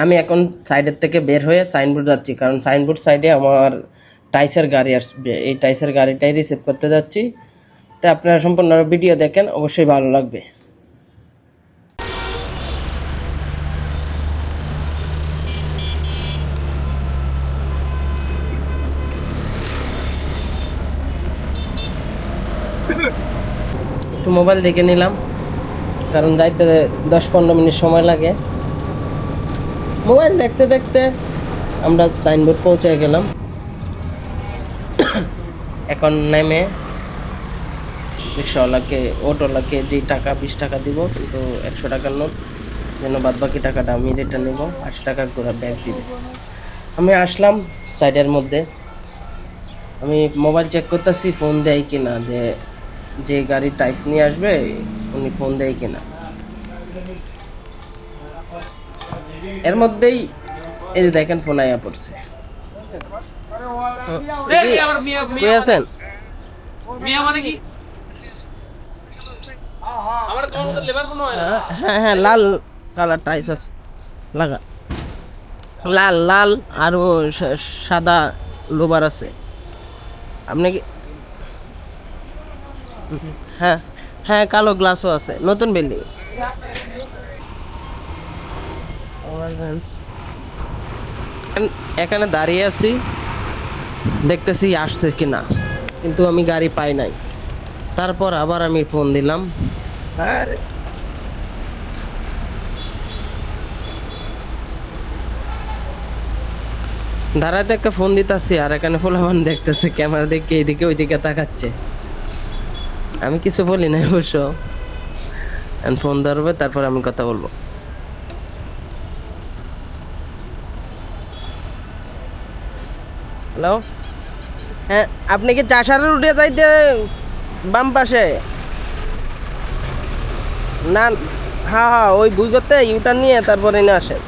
আমি এখন সাইডের থেকে বের হয়ে সাইনবোর্ড যাচ্ছি, কারণ সাইনবোর্ড সাইডে আমার টাইসের গাড়ি আসবে, এই টাইসের গাড়িটাই রিসিভ করতে যাচ্ছি। তো আপনারা সম্পূর্ণ ভিডিও দেখেন, অবশ্যই ভালো লাগবে। একটু মোবাইল দেখে নিলাম, কারণ যাইতে 10-15 মিনিট সময় লাগে। মোবাইল দেখতে দেখতে আমরা সাইনবোর্ড পৌঁছে গেলাম। এখন নেমে রিক্সাওয়ালাকে, অটোওয়ালাকে যে টাকা 20 টাকা দিব, কিন্তু 100 টাকার নোট, যেন বাদ বাকি টাকাটা আমি রিটার্ন নেব। 80 টাকা করে ব্যাগ দিবে। আমি আসলাম সাইডের মধ্যে, আমি মোবাইল চেক করতেছি ফোন দেয় কিনা, যে গাড়ির টাইস নিয়ে আসবে উনি ফোন দেয় কিনা। এর মধ্যেই এই যে দেখেন ফোন আইয়া পড়ছে। আছেন হ্যাঁ হ্যাঁ, লাল কালার টাইস আছে লাগা, লাল লাল আর সাদা লোবার আছে। আপনি কি? হ্যাঁ হ্যাঁ, কালো গ্লাসও আছে, নতুন বিল্ডিং। এখানে দাঁড়িয়ে আছি, দেখতেছি আসছে কিনা, কিন্তু আমি গাড়ি পাই নাই। তারপর আবার আমি ফোন দিলাম। দাঁড়াতে একটা ফোন দিতেছি, আর এখানে ফোলামান দেখতেছে ক্যামেরা দেখে এইদিকে ওইদিকে তাকাচ্ছে। আমি কিছু বলি নাই অবশ্য, ফোন ধরবে তারপর আমি কথা বলবো। হ্যালো, হ্যাঁ আপনি কি চাষারের উঠে যাইতে বাম পাশে? না হ্যাঁ হ্যাঁ, ওই বুঝতে ইউটার নিয়ে তারপরে এনে আসেন।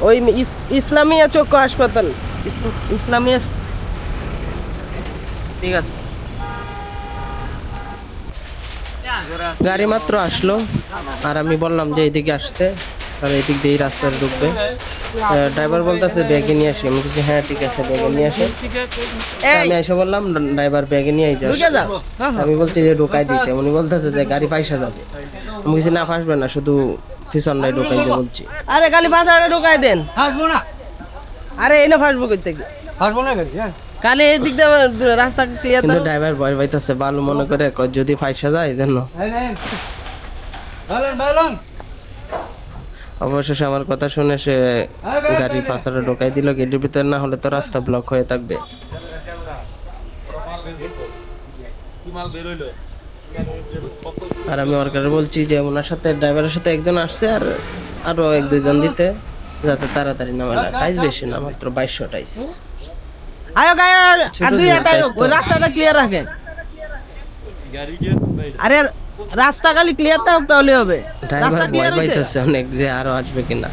ওই ইসলামিয়া চক্ষু হাসপাতাল, ইসলামিয়া। ঠিক আছে। গাড়ি মাত্র আসলো, আর আমি বললাম যে এইদিকে আসতে, আর এইদিক দিয়ে রাস্তায় ঢুকবে। ড্রাইভার বলতেছে ব্যাগে নিয়ে আসি। আমি বলছি হ্যাঁ ঠিক আছে, ব্যাগে নিয়ে আসে। আমি এসে বললাম ড্রাইভার ব্যাগে নিয়ে যাও। আমি বলছি যে ঢোকাই দিতে, উনি বলতেছে যে গাড়ি ফাঁসা যাবে। আমি বলছি না, ফাঁসবে না, শুধু পিছনটাই ঢোকাই দিয়ে বলছি। আরে গাড়ি ফাঁসাটা ঢোকাই দেন। আরে এই না ফাঁসবো কই থেকে? ফাঁসবো না গাড়ি, হ্যাঁ কালে এদিক দিয়ে রাস্তা ক্লিয়ার। কিন্তু ড্রাইভার ভয় পাইতেছে, ভালো মনে করে যদি ফাঁসা যায় জন্য। অবশেষে আমার কথা শুনে সে গাড়ি ফাঁসাটা ঢোকাই দিল গেটের ভিতরে, না হলে তো রাস্তা ব্লক হয়ে থাকবে। আর আমি ওয়ার্কারে বলছি যে ওনার সাথে, ড্রাইভারের সাথে একজন আসছে, আর আরো 1-2 জন দিতে, যাতে তাড়াতাড়ি নামে না। টাইস বেশি না, মাত্র 2200 টাইস। আয়ো গায় আর রাস্তাটা ক্লিয়ার রাখেন। আরে রাস্তা খালি ক্লিয়ার থাক তাহলে হবে। রাস্তা ক্লিয়ার হইছে অনেক, যে আরো আসবে কিনা।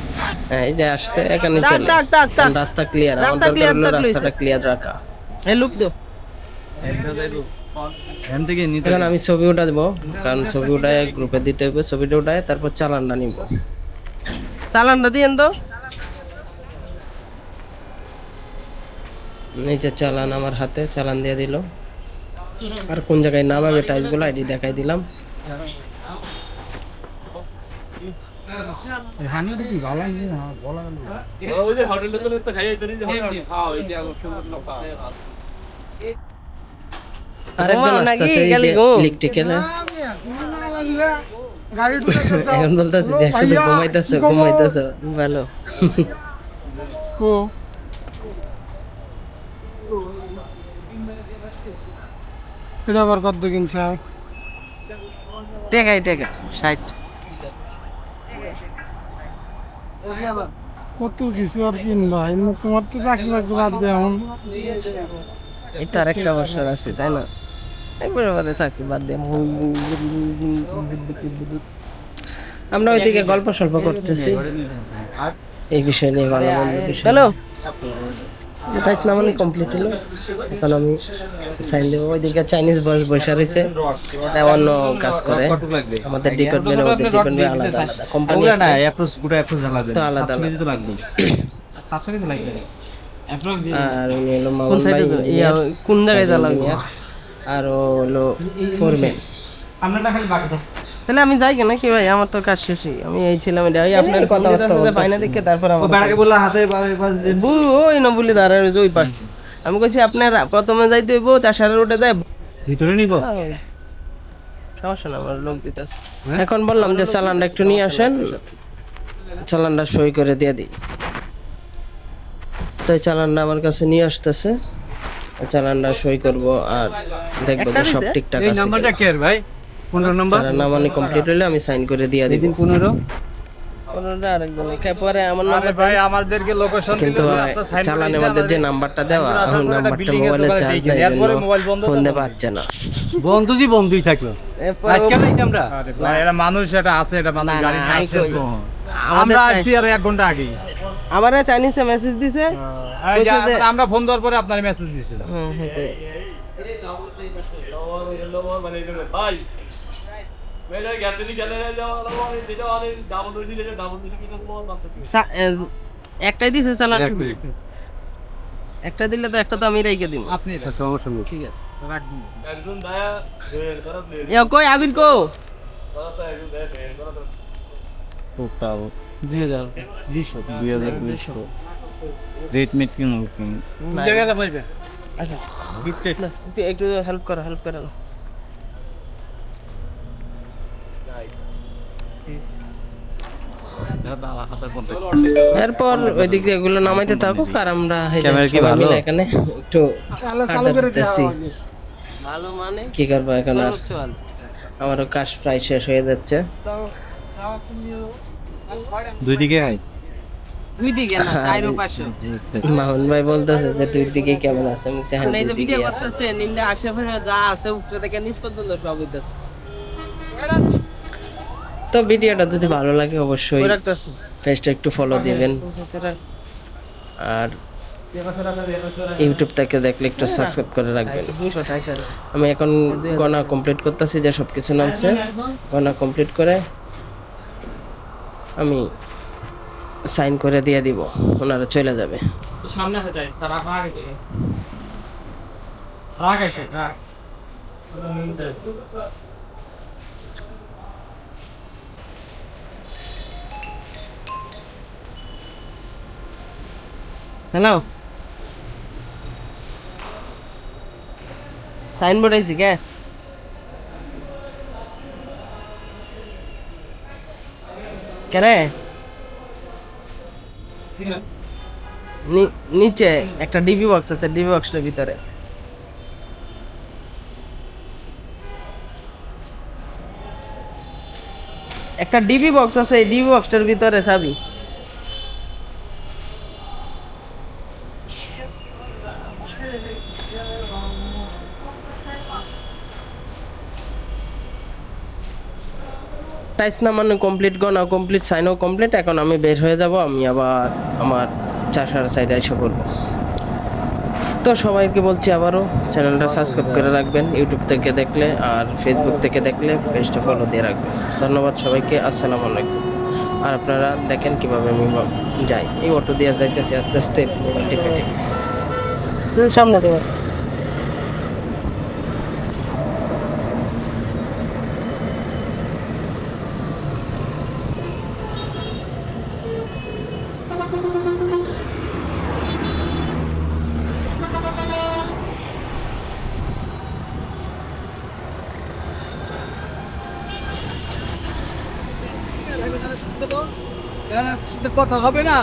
এই যে আসছে এখানে চলে, রাস্তা ক্লিয়ার, রাস্তা ক্লিয়ার, রাস্তাটা ক্লিয়ার রাখা। এই লুক দাও। এখন আমি ছবি উঠা দেবো, কারণ ছবি উঠায় গ্রুপে দিতে হবে। ছবিটা উঠায় তারপর চালানটা নিব। চালানটা দিয়েন তো। এই যে চালান আমার হাতে, চালান দিয়ে দিল। আর কোন জায়গায় নামাবে টাইসগুলো আইডি দেখাই দিলাম। এখন বলতেছে যে শুধু ঘুমাইতেছো ঘুমাইতেছো, ভালো। এটা আবার কত কিনছে? টেকাই টেকা 60। কত কিছু আর কিনবা, তোমার তো চাকরি বাকরি বাদ দেয়। এখন এই তো আর একটা বছর আছে, তাই না? একবারে চাকরি বাদ দিয়ে আমরা ওইদিকে গল্প সল্প করতেছি এই বিষয় নিয়ে। ভালো হ্যালো, টাইস নামানি কমপ্লিট হলো, এখন আমি সাইন দেবো। ওইদিকে চাইনিজ বস বসে রয়েছে, অন্য কাজ করে। আমাদের ডিপার্টমেন্ট আলাদা আলাদা, কোম্পানি তো আলাদা আলাদা। আর উনি হলো মামুন ভাই, কোন জায়গায় জ্বালাবো, আর ও হলো ফোরম্যান। তাহলে আমি যাই কেন কি ভাই, আমার তো কাজ শেষই। আমি এই ছিলাম, আপনার কথাবার্তা বাইনা দেখে তারপর ওই না বলি দাঁড়ায় ওই পাশ। আমি কইছি আপনার প্রথমে যাইতে হইব, 4 রোডে যায় ভিতরে নিব, সমস্যা না, আমার লোক দিতেছে। এখন বললাম যে চালানটা একটু নিয়ে আসেন, চালানটা সই করে দিয়ে দিই। তাই চালানটা আমার কাছে নিয়ে আসতেছে, চালানটা সই করব আর দেখবো যে সব ঠিকঠাক আছে। এই নাম্বারটা কে ভাই? 15 নাম্বার নামানি কমপ্লিট হলে আমি সাইন করে দিয়ে দিব। 15 আরেকজন পরে আমার নাম্বার ভাই আমাদেরকে লোকেশন কিন্তু চালানের মধ্যে যে নাম্বারটা দেওয়া, ওই নাম্বারটা মোবাইলে চার্জ দেয়, ফোন দিয়ে পাচ্ছে না। বন্ধুই থাকলো আজকে আইছি আমরা। ভাই এটা মানুষ, এটা আছে, এটা মানুষ গাড়ি নাই আছে। কই। আমরা আসছি আর 1 ঘন্টা আগে। আমার চাইনিজে মেসেজ দিছে, আমরা ফোন দেওয়ার পরে আপনার মেসেজ দিছিল। একটাই দিছে চালান, একটা দিলে তো একটা তো আমি রেখে দিব। আপনি সমস্যা নেই, ঠিক আছে। রাখবেন। কই আবির কো? টোটাল 2020 রেট মেট কি নতুন জায়গাটা পাইবে। আচ্ছা একটু হেল্প করো, হেল্প করো। এরপর ওই দিক দিয়ে এগুলো নামাইতে থাকুক, আর আমরা ক্যামেরা কি ভালো? এখানে একটু আড্ডা দিতেছি। ভালো মানে কি করবো এখন, আর আমারও কাজ প্রায় শেষ হয়ে যাচ্ছে। দুই দিকে হয়, দুই দিকে না, চাইরো পাশে। মামুন ভাই বলতেছে যে দুই দিকে কেমন আছে, আমি বলছি হ্যাঁ দুই দিকে আছে। নিন্দে আশেপাশে যা আছে উপরে থেকে নিচ পর্যন্ত সব হইতাছে। তো ভিডিওটা যদি ভালো লাগে অবশ্যই পেজটা একটু ফলো দিবেন, আর ইউটিউব থেকে দেখলে একটু সাবস্ক্রাইব করে রাখবেন। আমি এখন গণা কমপ্লিট করতেছি, যে সব কিছু নামছে গণা কমপ্লিট করে আমি সাইন করে দিয়ে দিব, ওনারা চলে যাবে। সামনে আছে যাই, তারা রাগ আছে, রাগ। হ্যালো, সাইনবোর্ড আইছি কে? কেরে নিচে একটা ডিবি বক্স আছে, ডিবি বক্সটার ভিতরে একটা ডিবি বক্স আছে, এই ডিবি বক্সটার ভিতরে চাবি। টাইস নামানো কমপ্লিট, গনা কমপ্লিট, সাইনও কমপ্লিট। এখন আমি বের হয়ে যাব, আমি আবার আমার চাষার সাইডে এসে পড়বো। তো সবাইকে বলছি আবারও চ্যানেলটা সাবস্ক্রাইব করে রাখবেন, ইউটিউব থেকে দেখলে, আর ফেসবুক থেকে দেখলে পেজটা ফলো দিয়ে রাখবেন। ধন্যবাদ সবাইকে, আসসালামু আলাইকুম। আর আপনারা দেখেন কীভাবে আমি যাই, এই অটো দিয়ে যাইতেছি আস্তে আস্তে সামনে দেবেন। কথা হবে না,